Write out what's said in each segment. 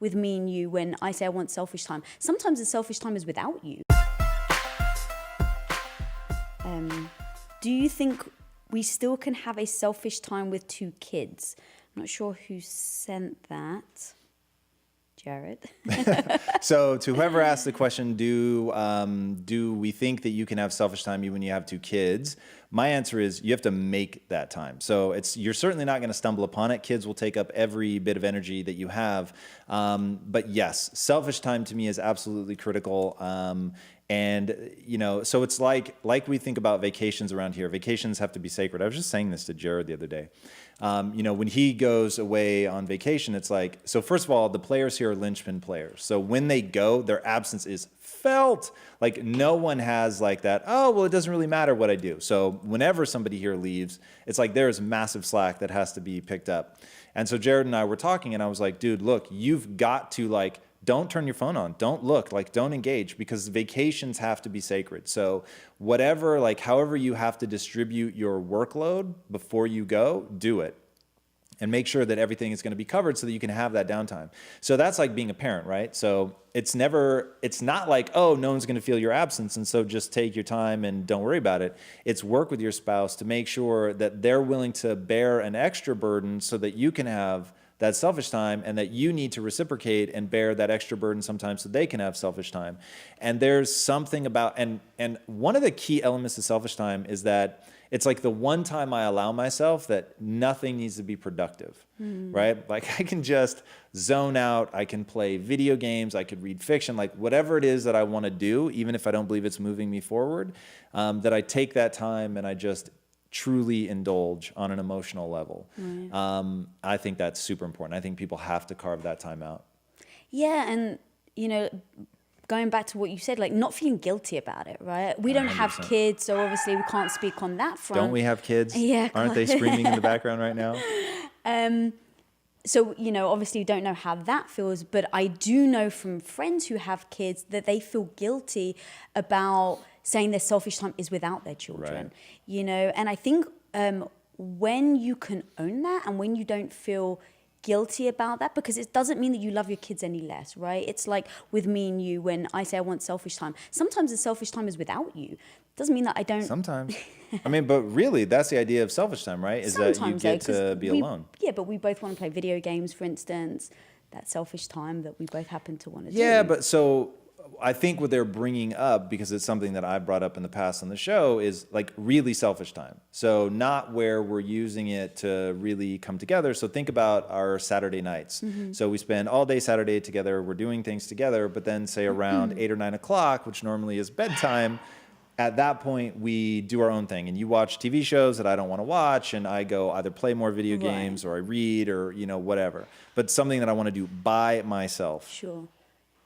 with me and you when I say I want selfish time. Sometimes the selfish time is without you. Do you think we still can have a selfish time with 2 kids? I'm not sure who sent that. Jared. So to whoever asked the question, do we think that you can have selfish time even when you have 2 kids? My answer is you have to make that time. So you're certainly not going to stumble upon it. Kids will take up every bit of energy that you have. But yes, selfish time to me is absolutely critical. And, you know, so it's like we think about vacations around here. Vacations have to be sacred. I was just saying this to Jared the other day. You know, when he goes away on vacation, it's like, so first of all, the players here are linchpin players. So when they go, their absence is felt. Like no one has like that, oh, well, it doesn't really matter what I do. So whenever somebody here leaves, it's like there's massive slack that has to be picked up. And so Jared and I were talking and I was like, dude, look, you've got to like, don't turn your phone on. Don't look, like don't engage, because vacations have to be sacred. So whatever, like however you have to distribute your workload before you go, do it. And make sure that everything is going to be covered so that you can have that downtime. So that's like being a parent, right? So it's not like, oh, no one's going to feel your absence, and so just take your time and don't worry about it. It's work with your spouse to make sure that they're willing to bear an extra burden so that you can have that selfish time, and that you need to reciprocate and bear that extra burden sometimes so they can have selfish time. And there's something about, and one of the key elements of selfish time is that it's like the one time I allow myself that nothing needs to be productive, right? Like I can just zone out, I can play video games, I could read fiction, like whatever it is that I want to do, even if I don't believe it's moving me forward, that I take that time and I just truly indulge on an emotional level. Right. I think that's super important. I think people have to carve that time out. Yeah, and you know, going back to what you said, like not feeling guilty about it, right? We don't 100%. Have kids, so obviously we can't speak on that front. Don't we have kids? Yeah. Aren't they screaming in the background right now? So, you know, obviously you don't know how that feels, but I do know from friends who have kids that they feel guilty about saying their selfish time is without their children, right. You know, and I think when you can own that and when you don't feel guilty about that, because it doesn't mean that you love your kids any less, right? It's like with me and you, when I say I want selfish time, sometimes the selfish time is without you. Doesn't mean that I don't. Sometimes. I mean, but really, that's the idea of selfish time, right? Is sometimes, that you get to be alone. Yeah, but we both want to play video games, for instance. That selfish time that we both happen to want to do. Yeah, but so I think what they're bringing up, because it's something that I've brought up in the past on the show, is like really selfish time. So not where we're using it to really come together. So think about our Saturday nights. So we spend all day Saturday together. We're doing things together, but then say around 8 or 9 o'clock, which normally is bedtime, at that point, we do our own thing, and you watch TV shows that I don't want to watch, and I go either play more video games or I read or, you know, whatever. But something that I want to do by myself. Sure.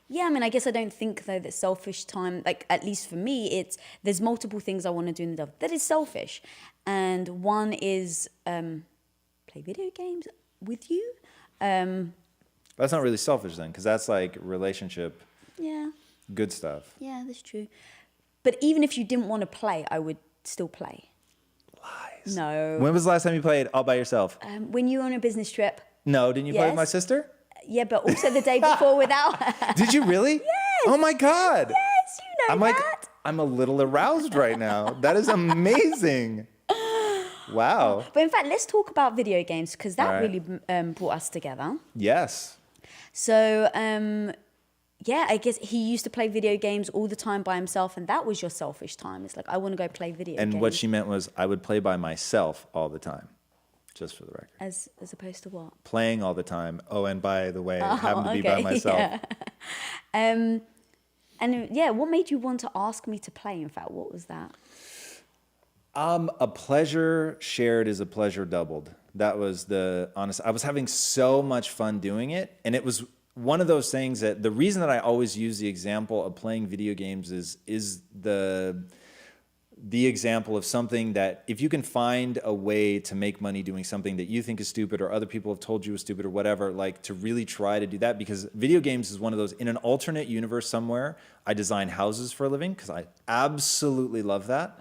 Yeah, I mean, I guess I don't think, though, that selfish time, like, at least for me, there's multiple things I want to do in the day that is selfish. And one is play video games with you. That's not really selfish then, because that's like relationship. Yeah. Good stuff. Yeah, that's true. But even if you didn't want to play, I would still play. Lies. No. When was the last time you played all by yourself? When you were on a business trip. No, didn't you play with my sister? Yeah, but also the day before without her. Did you really? Yes. Oh my God. Yes, you know that. I'm a little aroused right now. That is amazing. Wow. But in fact, let's talk about video games, because that really brought us together. Yes. So, yeah, I guess he used to play video games all the time by himself, and that was your selfish time. It's like, I want to go play video games. And what she meant was I would play by myself all the time, just for the record. As opposed to what? Playing all the time. Oh, and by the way, I happen to be by myself. Yeah. And yeah, what made you want to ask me to play, in fact? What was that? A pleasure shared is a pleasure doubled. That was the honest. I was having so much fun doing it, and it was one of those things that the reason that I always use the example of playing video games is the example of something that if you can find a way to make money doing something that you think is stupid or other people have told you is stupid or whatever, like to really try to do that, because video games is one of those, in an alternate universe somewhere, I design houses for a living because I absolutely love that.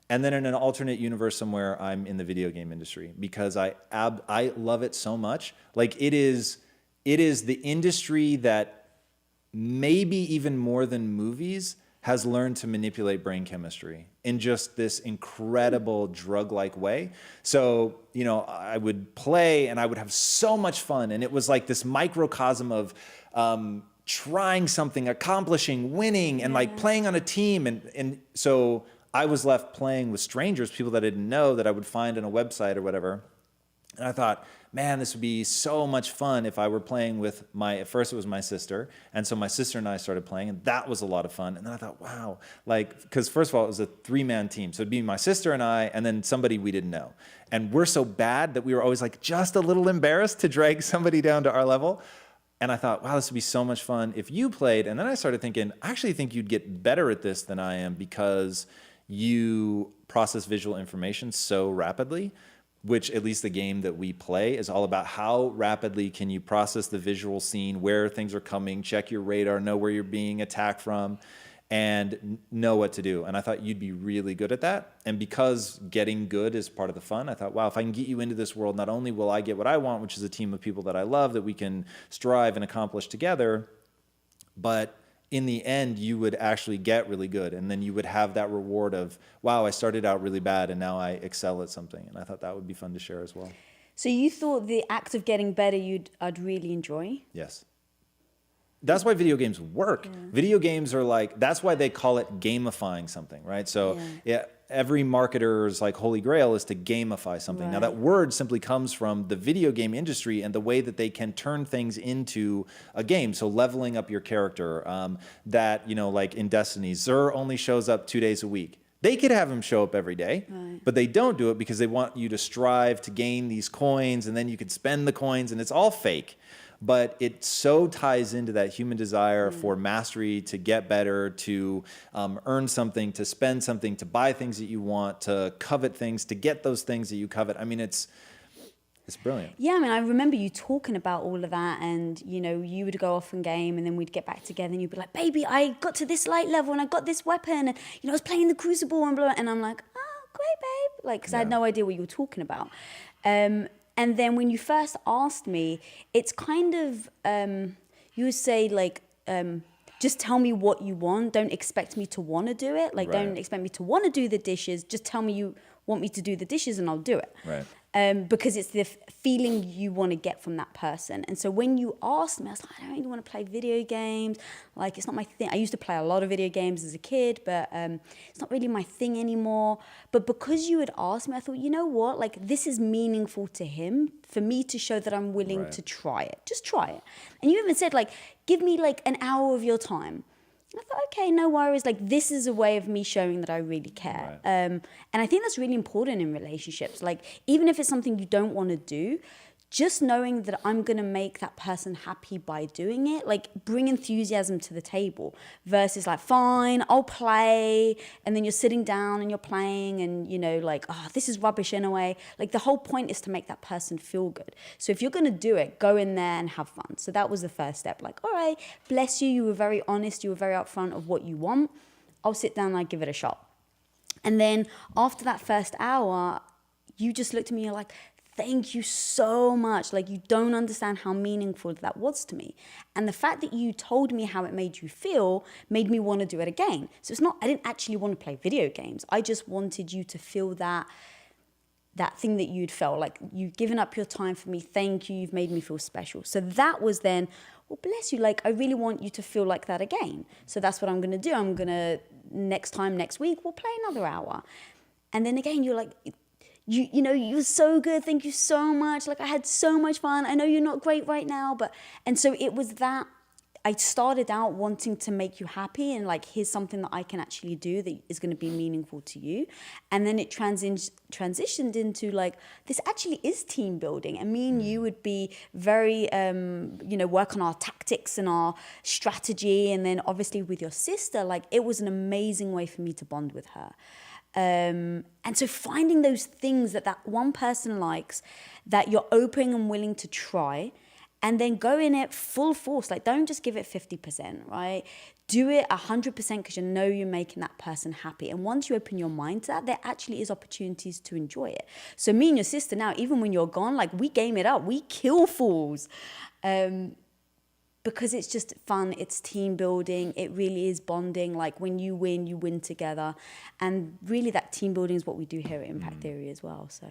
And then in an alternate universe somewhere, I'm in the video game industry because I love it so much. Like it it is the industry that maybe even more than movies has learned to manipulate brain chemistry in just this incredible drug-like way. So, you know, I would play and I would have so much fun. And it was like this microcosm of trying something, accomplishing, winning, and like playing on a team. And so I was left playing with strangers, people that I didn't know, that I would find on a website or whatever. And I thought, man, this would be so much fun if I were playing with at first it was my sister. And so my sister and I started playing, and that was a lot of fun. And then I thought, wow, like, because first of all, it was a 3-man team. So it'd be my sister and I, and then somebody we didn't know. And we're so bad that we were always like just a little embarrassed to drag somebody down to our level. And I thought, wow, this would be so much fun if you played. And then I started thinking, I actually think you'd get better at this than I am because you process visual information so rapidly, which at least the game that we play is all about how rapidly can you process the visual scene, where things are coming, check your radar, know where you're being attacked from, and know what to do. And I thought you'd be really good at that. And because getting good is part of the fun, I thought, wow, if I can get you into this world, not only will I get what I want, which is a team of people that I love, that we can strive and accomplish together, but in the end, you would actually get really good. And then you would have that reward of, wow, I started out really bad and now I excel at something. And I thought that would be fun to share as well. So you thought the act of getting better I'd really enjoy? Yes. That's why video games work. Yeah. Video games are like, that's why they call it gamifying something, right? So yeah, every marketer's like holy grail is to gamify something. Right. Now that word simply comes from the video game industry and the way that they can turn things into a game. So leveling up your character, that, you know, like in Destiny, Xur only shows up 2 days a week. They could have him show up every day, right, but they don't do it because they want you to strive to gain these coins, and then you can spend the coins, and it's all fake. But it so ties into that human desire for mastery, to get better, to earn something, to spend something, to buy things that you want, to covet things, to get those things that you covet. I mean, it's brilliant. Yeah, I mean, I remember you talking about all of that, and, you know, you would go off and game, and then we'd get back together, and you'd be like, baby, I got to this light level, and I got this weapon, and, you know, I was playing the Crucible, and blah, and I'm like, oh, great, babe. Like, because I had no idea what you were talking about. And then when you first asked me, it's kind of, you would say, like, just tell me what you want. Don't expect me to want to do it. Like, don't expect me to want to do the dishes. Just tell me you want me to do the dishes and I'll do it. Right. Because it's the feeling you want to get from that person. And so when you asked me, I was like, I don't really want to play video games. Like, it's not my thing. I used to play a lot of video games as a kid, but it's not really my thing anymore. But because you had asked me, I thought, you know what? Like, this is meaningful to him for me to show that I'm willing to try it. Just try it. And you even said, like, give me like an hour of your time. I thought, okay, no worries. Like, this is a way of me showing that I really care. Right. And I think that's really important in relationships. Like, even if it's something you don't want to do, just knowing that I'm going to make that person happy by doing it, like, bring enthusiasm to the table versus like, fine, I'll play. And then you're sitting down and you're playing and, you know, like, oh, this is rubbish in a way. Like, the whole point is to make that person feel good. So if you're going to do it, go in there and have fun. So that was the first step. Like, all right, bless you. You were very honest. You were very upfront of what you want. I'll sit down and I'll give it a shot. And then after that first hour, you just looked at me and you're like, thank you so much. Like, you don't understand how meaningful that was to me. And the fact that you told me how it made you feel made me want to do it again. So it's not, I didn't actually want to play video games. I just wanted you to feel that thing that you'd felt. Like, you've given up your time for me. Thank you. You've made me feel special. So that was then, well, bless you. Like, I really want you to feel like that again. So that's what I'm going to do. I'm going to, next week, we'll play another hour. And then again, you're like, you know, you were so good. Thank you so much. Like, I had so much fun. I know you're not great right now, and so it was that I started out wanting to make you happy and like, here's something that I can actually do that is going to be meaningful to you. And then it transitioned into like, this actually is team building. And me and you would be very, you know, work on our tactics and our strategy. And then obviously with your sister, like, it was an amazing way for me to bond with her. And so finding those things that one person likes, that you're open and willing to try, and then go in it full force. Like, don't just give it 50%, right? Do it 100% because you know you're making that person happy. And once you open your mind to that, there actually is opportunities to enjoy it. So me and your sister now, even when you're gone, like, we game it up. We kill fools. Because it's just fun, it's team building, it really is bonding. Like, when you win together. And really that team building is what we do here at Impact Theory as well, so...